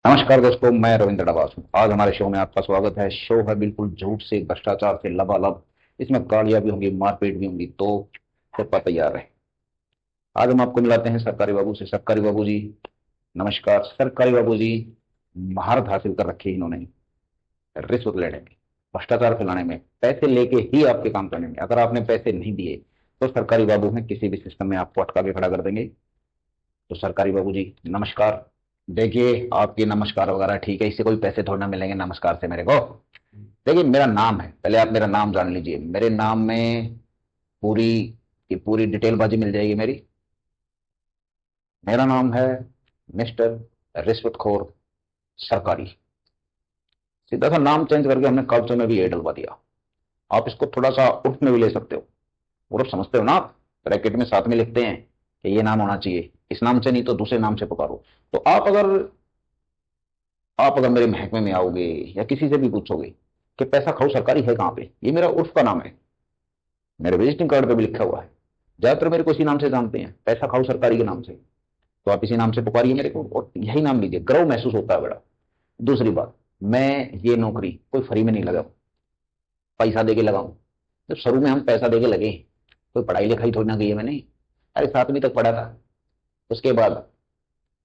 नमस्कार दोस्तों, मैं रविंद्र डबास हूँ। आज हमारे शो में आपका स्वागत है। शो है बिल्कुल झूठ से, भ्रष्टाचार से लबालब। इसमें गालियां भी होंगी, मारपीट भी होंगी, तो कृपया तैयार रहे। आज हम आपको मिलाते हैं सरकारी बाबू से। सरकारी बाबू जी नमस्कार। सरकारी बाबू जी महारत हासिल कर रखी है इन्होंने रिश्वत लेने में, भ्रष्टाचार फैलाने में, पैसे लेके ही आपके काम करने में। अगर आपने पैसे नहीं दिए तो सरकारी बाबू हैं, किसी भी सिस्टम में आपको अटका के खड़ा कर देंगे। तो सरकारी बाबू जी नमस्कार। देखिए, आपकी नमस्कार वगैरह ठीक है, इससे कोई पैसे थोड़ा ना मिलेंगे नमस्कार से मेरे को। देखिए, मेरा नाम है, पहले आप मेरा नाम जान लीजिए। मेरे नाम में पूरी की पूरी डिटेल बाजी मिल जाएगी मेरी। मेरा नाम है मिस्टर रिश्वतखोर सरकारी। सीधा सा नाम चेंज करके हमने कागजों में भी ये डलवा दिया। आप इसको थोड़ा सा उर्फ में भी ले सकते हो। उर्फ समझते हो ना आप? ब्रैकेट में साथ में लिखते हैं कि ये नाम होना चाहिए, इस नाम से नहीं तो दूसरे नाम से पुकारो। तो आप अगर मेरे महकमे में आओगे या किसी से भी पूछोगे कि पैसा खाओ सरकारी है कहाँ पे, ये मेरा उर्फ का नाम है, मेरे विजिटिंग कार्ड पे भी लिखा हुआ है। ज्यादातर मेरे को इसी नाम से जानते हैं, पैसा खाओ सरकारी के नाम से। तो आप इसी नाम से पुकारिए मेरे को और यही नाम लीजिए, गर्व महसूस होता है बड़ा। दूसरी बात, मैं ये नौकरी कोई फ्री में नहीं लगाऊं, पैसा दे के लगाऊं। जब शुरू में हम पैसा दे के लगे, कोई पढ़ाई लिखाई थोड़ी ना की है मैंने। अरे 7वीं तक पढ़ा था, उसके बाद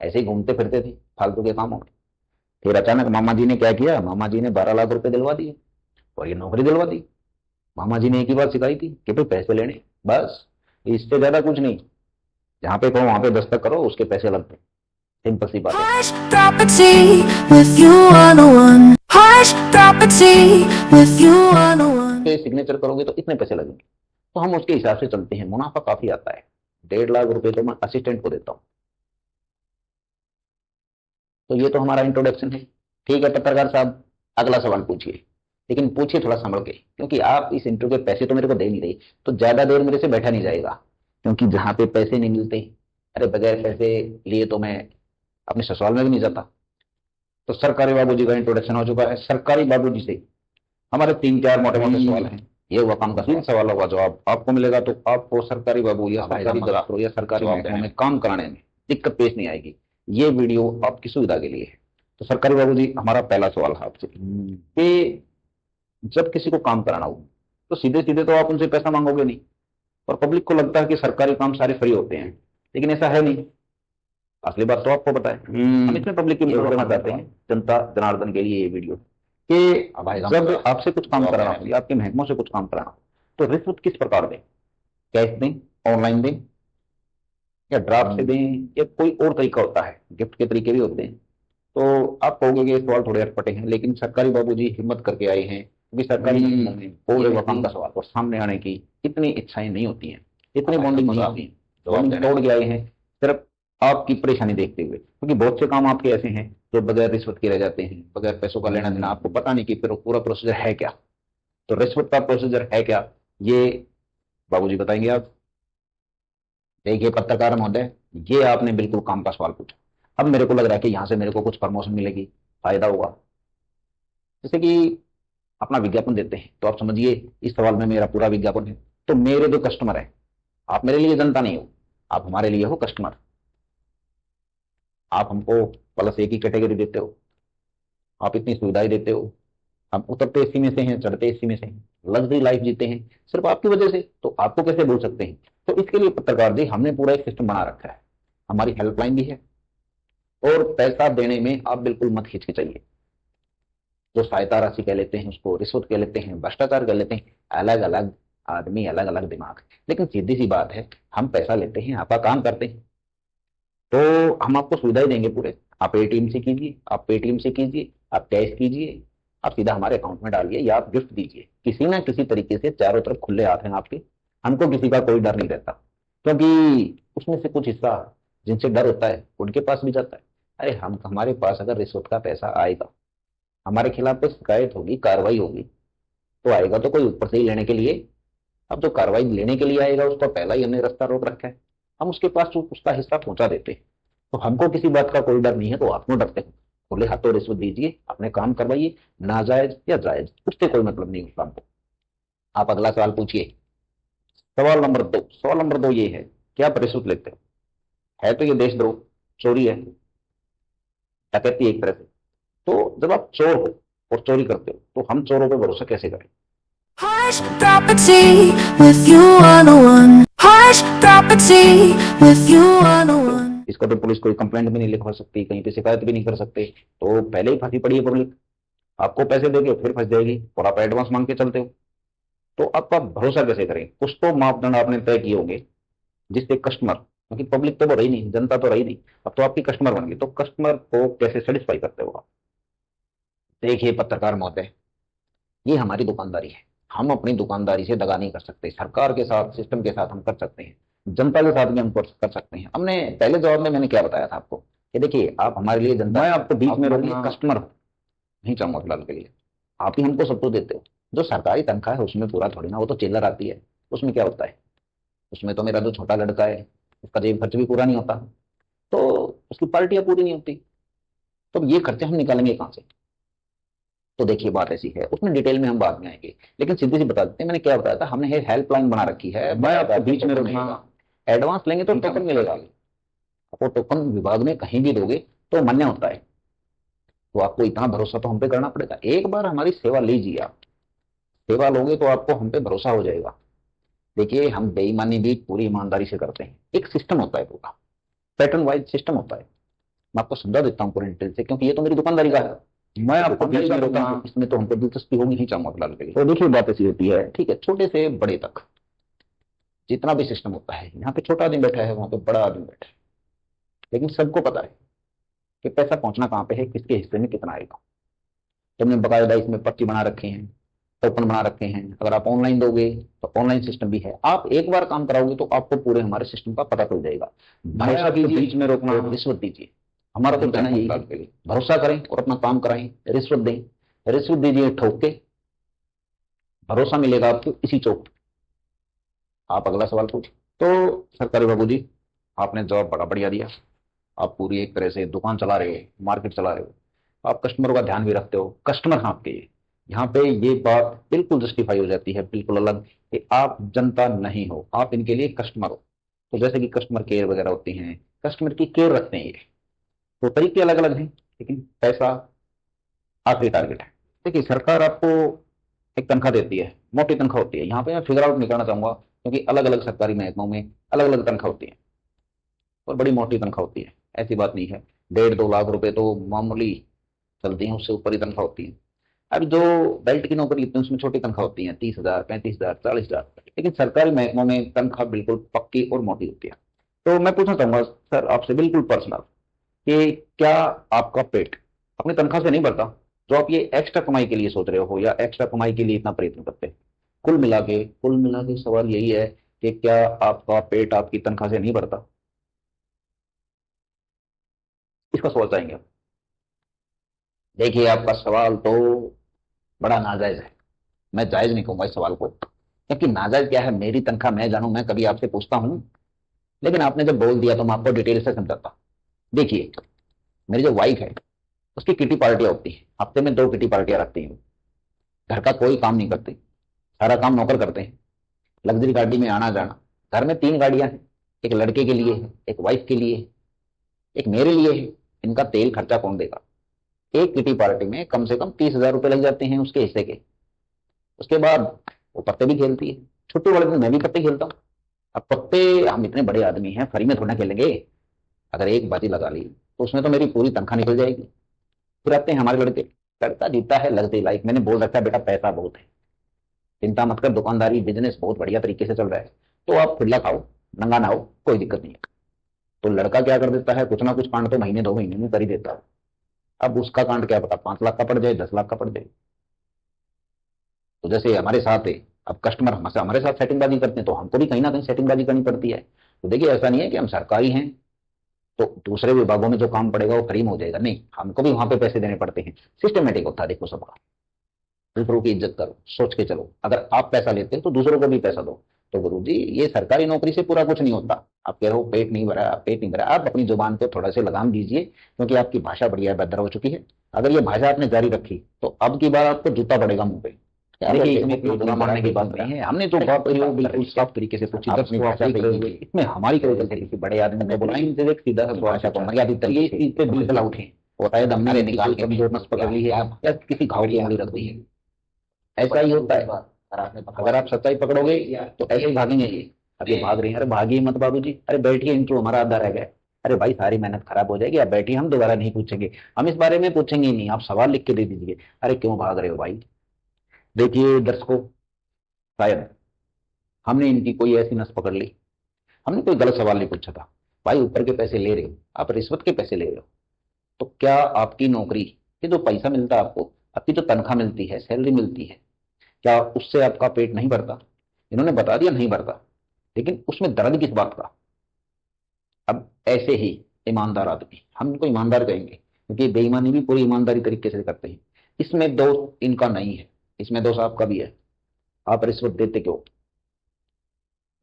ऐसे ही घूमते फिरते थे फालतू के कामों में। फिर अचानक मामा जी ने क्या किया, मामा जी ने 12 लाख रुपए दिलवा दिए और ये नौकरी दिलवा दी। मामा जी ने एक ही बात सिखाई थी कि भाई पैसे लेने, बस, इससे ज्यादा कुछ नहीं। जहां पे कहो वहां पे दस्तक करो, उसके पैसे लगते हैं। सिंपल सी बात है। Hush property with you 101. Hush property with you 101. पे सिग्नेचर करोगे तो इतने पैसे लगेंगे। तो हम उसके हिसाब से चलते हैं, मुनाफा काफी आता है। 1.5 लाख रुपए तो मैं असिस्टेंट को देता हूँ। तो ये तो हमारा इंट्रोडक्शन है। ठीक है पत्रकार साहब, अगला सवाल पूछिए, लेकिन पूछिए थोड़ा संभल के, क्योंकि आप इस इंटरव्यू के पैसे तो मेरे को दे नहीं रही। तो ज्यादा देर मेरे से बैठा नहीं जाएगा, क्योंकि जहां पे पैसे नहीं मिलते, अरे बगैर पैसे लिए तो मैं अपने ससुराल में भी नहीं जाता। तो सरकारी बाबू जी का इंट्रोडक्शन हो चुका है। सरकारी बाबू जी से हमारे 3-4 मोटे मोटे सवाल हैं। ये हुआ काम का 3 सवालों का जवाब आपको मिलेगा, तो आपको सरकारी बाबू या सरकारी दफ्तरों या सरकारी महकमों में काम कराने में दिक्कत पेश नहीं आएगी। ये वीडियो आपकी सुविधा के लिए है। तो सरकारी बाबू जी, हमारा पहला सवाल है आपसे कि जब किसी को काम कराना हो तो सीधे सीधे तो आप उनसे पैसा मांगोगे नहीं। और पब्लिक को लगता है कि सरकारी काम सारे फ्री होते हैं, लेकिन ऐसा है नहीं। असली बात तो आपको पता है। हम इसमें पब्लिक की मदद करना चाहते हैं, जनता जनार्दन के लिए ये वीडियो, कि जब आपसे कुछ काम कराना हो या आपके महकमों से कुछ काम कराना हो तो रिश्वत किस प्रकार दें? कैश दें, ऑनलाइन दें, या ड्राफ्ट से दें, या कोई और तरीका होता है, गिफ्ट के तरीके भी होते हैं। तो आप कहोगे कि ये सवाल थोड़े अटपटे हैं, लेकिन सरकारी बाबूजी हिम्मत करके आए हैं, क्योंकि सरकारी पूरे वफान का सवाल और सामने आने की इतनी इच्छाएं नहीं होती हैं, इतनी बॉन्डिंग नहीं होती है। बॉन्डिंग तोड़ के आए हैं सिर्फ आपकी परेशानी देखते हुए, क्योंकि बहुत से काम आपके ऐसे हैं जो बगैर रिश्वत के रह जाते हैं, बगैर पैसों का लेना देना। आपको पता नहीं कि फिर पूरा प्रोसीजर है क्या। तो रिश्वत का प्रोसीजर है क्या, ये बाबूजी बताएंगे आप। देखिए पत्रकार महोदय, ये आपने बिल्कुल काम का सवाल पूछा। अब मेरे को लग रहा है कि यहाँ से मेरे को कुछ प्रमोशन मिलेगी, फायदा होगा। जैसे कि अपना विज्ञापन देते हैं, तो आप समझिए इस सवाल में मेरा पूरा विज्ञापन है। तो मेरे जो कस्टमर है, आप मेरे लिए जनता नहीं हो, आप हमारे लिए हो कस्टमर। आप हमको प्लस एक ही कैटेगरी देते हो, आप इतनी सुविधाएं देते हो। हम उतरते एसी में से हैं, चढ़ते एसी में से हैं, लग्जरी लाइफ जीते हैं सिर्फ आपकी वजह से। तो आपको कैसे बोल सकते हैं? तो इसके लिए पत्रकार जी हमने पूरा एक सिस्टम बना रखा है। हमारी हेल्पलाइन भी है, और पैसा देने में आप बिल्कुल मत हिचकिचाइए। जो सहायता राशि कह लेते हैं, उसको रिश्वत कह लेते हैं, भ्रष्टाचार कह लेते हैं, अलग अलग आदमी, अलग अलग दिमाग। लेकिन सीधी सी बात है, हम पैसा लेते हैं, आपका काम करते हैं, तो हम आपको सुविधाएं देंगे पूरे। आप एटीएम से कीजिए, आप पेटीएम से कीजिए, आप कैश कीजिए, आप सीधा हमारे अकाउंट में डालिए, या आप गिफ्ट दीजिए। किसी ना किसी तरीके से चारों तरफ खुले हाथ हैं आपके। हमको किसी का कोई डर नहीं रहता, क्योंकि उसमें से कुछ हिस्सा जिनसे डर होता है उनके पास भी जाता है। अरे हम, हमारे पास अगर रिश्वत का पैसा आएगा, हमारे खिलाफ कोई शिकायत होगी, कार्रवाई होगी, तो आएगा तो कोई ऊपर से ही लेने के लिए। अब जो कार्रवाई लेने के लिए आएगा, उसका पहला ही हमने रास्ता रोक रखा है। हम उसके पास उसका हिस्सा पहुंचा देते हैं। तो हमको किसी बात का कोई डर नहीं है, तो आप क्यों डरते हैं? खुले हाथों रिश्वत दीजिए, अपने काम करवाइए, नाजायज या जायज, उससे कोई मतलब नहीं उसका हमको। आप अगला सवाल पूछिए। सवाल नंबर 2 ये है कि आप रिश्वत लेते हो, है तो ये देशद्रोह, चोरी है। डकैती एक तरह से। तो जब आप चोर हो और चोरी करते हो तो हम चोरों पे भरोसा कैसे करें? Hush property with you on one. Hush property with you on one. इसको तो पुलिस कोई कंप्लेंट भी नहीं लिखवा सकती, कहीं पे शिकायत भी नहीं कर सकते, तो पहले ही फंसी पड़ी है पब्लिक। आपको पैसे देगी फिर फंस जाएगी और आप एडवांस मांग के चलते हो, तो आपका भरोसा कैसे करें? कुछ तो मापदंड आपने तय किए होंगे जिससे कस्टमर, क्योंकि पब्लिक तो वो रही नहीं, जनता तो रही नहीं, अब तो आपकी कस्टमर बन गई, तो कस्टमर को कैसे सेटिस्फाई करते हो आप? देखिए पत्रकार महोदय, ये हमारी दुकानदारी है, हम अपनी दुकानदारी से दगा नहीं कर सकते। सरकार के साथ, सिस्टम के साथ हम कर सकते हैं, जनता के साथ भी हम कर सकते हैं। हमने पहले जवाब में मैंने क्या बताया था आपको कि देखिए आप हमारे लिए जनता, मैं आपको बीच में रोकना कस्टमर नहीं चाहूंगा फिलहाल के लिए। आप ही हमको सब कुछ देते हो, जो सरकारी तनख्वाह है उसमें पूरा थोड़ी ना, वो तो चिल्लर आती है, उसमें क्या होता है? उसमें तो मेरा जो छोटा लड़का है उसका जेब खर्च भी पूरा नहीं होता, तो उसकी पार्टियां पूरी नहीं होती, तो ये खर्चे हम निकालेंगे कहाँ से? तो देखिए बात ऐसी है, उसमें डिटेल में हम बाद में आएंगे, लेकिन सीधी सी बता देते हैं, मैंने क्या बताया था, हमने हेल्पलाइन बना रखी है, मैं आपको बीच में रखना। एडवांस लेंगे तो टोकन मिलेगा, वो टोकन विभाग में कहीं भी दोगे तो मान्य होता है, तो आपको इतना भरोसा तो हम पे करना पड़ेगा। एक बार हमारी सेवा लीजिए, आप सेवा लोगे तो आपको हम पे भरोसा हो जाएगा। देखिए हम बेईमानी भी पूरी ईमानदारी से करते हैं, एक सिस्टम होता है पूरा, पैटर्न वाइज सिस्टम होता है। मैं आपको समझा देता हूँ पूरी डिटेल से, क्योंकि ये तो मेरी दुकानदारी का है, मैं आपको बीच में रोका हूं, इसमें तो हमको दिलचस्पी होगी नहीं चाहूंगा फिलहाल के लिए। तो देखिए बात ऐसी होती है, ठीक है, छोटे से बड़े तक जितना भी सिस्टम होता है, यहाँ पे छोटा आदमी बैठा है, वहां पे बड़ा आदमी बैठा है, लेकिन सबको पता है कि पैसा पहुंचना कहाँ पे है, किसके हिस्से में कितना आएगा। तो हमने बाकायदा इसमें पर्ची बना रखे हैं, टोकन बना रखे हैं, अगर आप ऑनलाइन दोगे तो ऑनलाइन सिस्टम भी है। आप एक बार काम कराओगे तो आपको पूरे हमारे सिस्टम का पता चल जाएगा। भरोसा कीजिए, बीच में रोकना, रिश्वत दीजिए, हमारा तो कहना यही है, भरोसा करें और अपना काम कराएं, रिश्वत दें, रिश्वत दीजिए ठोक के, भरोसा मिलेगा आपको इसी चौक। आप अगला सवाल पूछिए। तो सरकारी बाबू जी, आपने जवाब बड़ा बढ़िया दिया, आप पूरी एक तरह से दुकान चला रहे हो, मार्केट चला रहे हो, आप कस्टमरों का ध्यान भी रखते हो, कस्टमर हैं आपके। यहाँ पे ये बात बिल्कुल जस्टिफाई हो जाती है, बिल्कुल अलग, कि आप जनता नहीं हो, आप इनके लिए कस्टमर हो। तो जैसे कि कस्टमर केयर वगैरह होती हैं, कस्टमर की केयर रखते हैं ये, तो तरीके अलग अलग हैं, लेकिन पैसा आखिरी टारगेट है। देखिए सरकार आपको एक तनख्वाह देती है, मोटी तनख्वाह होती है, यहाँ पे मैं फिगर आउट नहीं करना चाहूंगा क्योंकि अलग अलग सरकारी महकमों में अलग अलग तनख्वाह होती है और बड़ी मोटी तनख्वाह होती है, ऐसी बात नहीं है। 1.5-2 लाख रुपए तो मामूली चलती है, उससे ऊपर ही तनख्वाह होती है। अब जो बेल्ट की नौकरी होती है उसमें छोटी तनख्वाह होती है, 30,000, 35,000, 40,000, लेकिन सरकारी महकमों में तनख्वाह बिल्कुल पक्की और मोटी होती है। तो मैं पूछना चाहूंगा सर आपसे बिल्कुल पर्सनल, कि क्या आपका पेट अपनी तनख्वाह से नहीं भरता, जो आप ये एक्स्ट्रा कमाई के लिए सोच रहे हो या एक्स्ट्रा कमाई के लिए इतना प्रयत्न करते हैं? कुल मिला के सवाल यही है कि क्या आपका पेट आपकी तनख्वाह से नहीं भरता? इसका सवाल चाहेंगे आप? देखिए आपका सवाल तो बड़ा नाजायज है, मैं जायज नहीं कहूंगा इस सवाल को, क्योंकि नाजायज क्या है, मेरी तनख्वाह मैं जानू, मैं कभी आपसे पूछता हूं? लेकिन आपने जब बोल दिया तो मैं आपको डिटेल से समझाता। देखिए मेरी जो वाइफ है उसकी किटी पार्टियां होती है, हफ्ते में 2 किटी पार्टियां रखती हैं, घर का कोई काम नहीं करती, सारा काम नौकर करते हैं, लग्जरी गाड़ी में आना जाना। घर में 3 गाड़ियां हैं, एक लड़के के लिए है, एक वाइफ के लिए है, एक मेरे लिए है। इनका तेल खर्चा कौन देगा? एक किटी पार्टी में कम से कम 30,000 रुपए लग जाते हैं उसके हिस्से के। उसके बाद वो पत्ते भी खेलती है, छुट्टी वाले दिन मैं भी पत्ते खेलता हूँ। अब पत्ते, हम इतने बड़े आदमी हैं, फ्री में थोड़ा खेलेंगे, अगर एक बाजी लगा ली तो उसमें तो मेरी पूरी तनख्वाह निकल जाएगी। फिर आते हैं हमारे लड़के, लड़का जीता है लग्जरी लाइफ, मैंने बोल रखा है बेटा पैसा बहुत है, चिंता मत कर, दुकानदारी बिजनेस बहुत बढ़िया तरीके से चल रहा है, तो आप खुला खाओ, नंगा ना हो, कोई दिक्कत नहीं है। तो लड़का क्या कर देता है, कुछ ना कुछ कांड तो महीने 2 महीने में कर ही देता है। अब उसका कांड क्या पता 5 लाख का पड़ जाए, 10 लाख का पड़ जाए। तो जैसे हमारे साथ है, अब कस्टमर हमारे साथ सेटिंगबाजी करते हैं तो हमको भी कहीं ना कहीं सेटिंगबाजी करनी पड़ती है। तो देखिए ऐसा नहीं है कि हम सरकारी हैं तो दूसरे विभागों में जो काम पड़ेगा वो फ्री में हो जाएगा, नहीं, हमको भी वहां पे पैसे देने पड़ते हैं। सिस्टमेटिक होता है देखो सबका, दूसरों की इज्जत करो, सोच के चलो, अगर आप पैसा लेते हो तो दूसरों को भी पैसा दो। तो गुरु जी ये सरकारी नौकरी से पूरा कुछ नहीं होता। आप कह रहे हो पेट नहीं भरा, पेट नहीं भरा, आप अपनी जुबान पे थोड़ा से लगाम दीजिए, क्योंकि आपकी भाषा बढ़िया बेहतर हो चुकी है। अगर ये भाषा आपने जारी रखी तो अब की बार आपको जूता पड़ेगा मुंह पे। देखिए इसमें कोई बुरा मानने की बात नहीं है, हमने जो बात करी वो बिल्कुल साफ तरीके से पूछी, इसमें हमारी कोई गलती नहीं। बड़े आदमी ने बोला सीधा सा भाषा को मर्यादित तरीके से बिल्कुल उठे, और शायद हमने निकाल के कमजोर नस पकड़ ली है या किसी घाव की उंगली रख दी है। ऐसा ही होता है। अगर आप सच्चाई पकड़ोगे तो ऐसे ही भागेंगे ये। अब ये भाग रही है, अरे भागिए मत बाबू जी, अरे बैठिए, इंट्रो हमारा आधा रह गया। अरे भाई सारी मेहनत खराब हो जाएगी, आप बैठिए, हम दोबारा नहीं पूछेंगे, हम इस बारे में पूछेंगे ही नहीं, आप सवाल लिख के दे दीजिए। अरे क्यों भाग रहे हो भाई? देखिए दर्शकों, शायद हमने इनकी कोई ऐसी नस पकड़ ली, हमने कोई गलत सवाल नहीं पूछा था। भाई ऊपर के पैसे ले रहे हो, आप रिश्वत के पैसे ले रहे हो, तो क्या आपकी नौकरी, ये जो पैसा मिलता है आपको, आपकी जो तनख्वाह मिलती है, सैलरी मिलती है, क्या उससे आपका पेट नहीं भरता? इन्होंने बता दिया नहीं भरता, लेकिन उसमें दर्द किस बात का? अब ऐसे ही ईमानदार आदमी, हम इनको ईमानदार कहेंगे क्योंकि बेईमानी भी पूरी ईमानदारी तरीके से करते हैं। इसमें दोष इनका नहीं है, इसमें दोष आपका भी है। आप रिश्वत देते क्यों?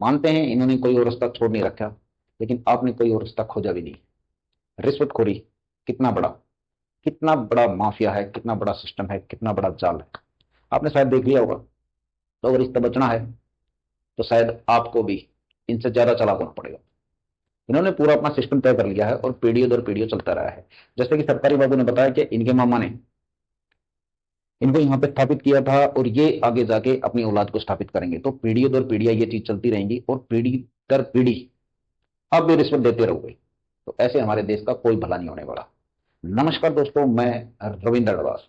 मानते हैं इन्होंने कोई और रास्ता छोड़ नहीं रखा, लेकिन आपने कोई और रास्ता खोजा भी नहीं। रिश्वतखोरी कितना बड़ा माफिया है, कितना बड़ा सिस्टम है, कितना बड़ा जाल है, आपने शायद देख लिया होगा। तो अगर इससे बचना है तो शायद आपको भी इनसे ज्यादा चालाक होना पड़ेगा। इन्होंने पूरा अपना सिस्टम तय कर लिया है और पीढ़ियों दर पीढ़ियों चलता रहा है। जैसे कि सरकारी बाबू ने बताया कि इनके मामा ने इनको यहाँ पे स्थापित किया था और ये आगे जाके अपनी औलाद को स्थापित करेंगे, तो पीढ़ियों दर पीढ़ियां ये चीज चलती रहेंगी और पीढ़ी दर पीढ़ी आप भी रिश्वत देते रहोगे, तो ऐसे हमारे देश का कोई भला नहीं होने वाला। नमस्कार दोस्तों, मैं रविंद्र अडवास।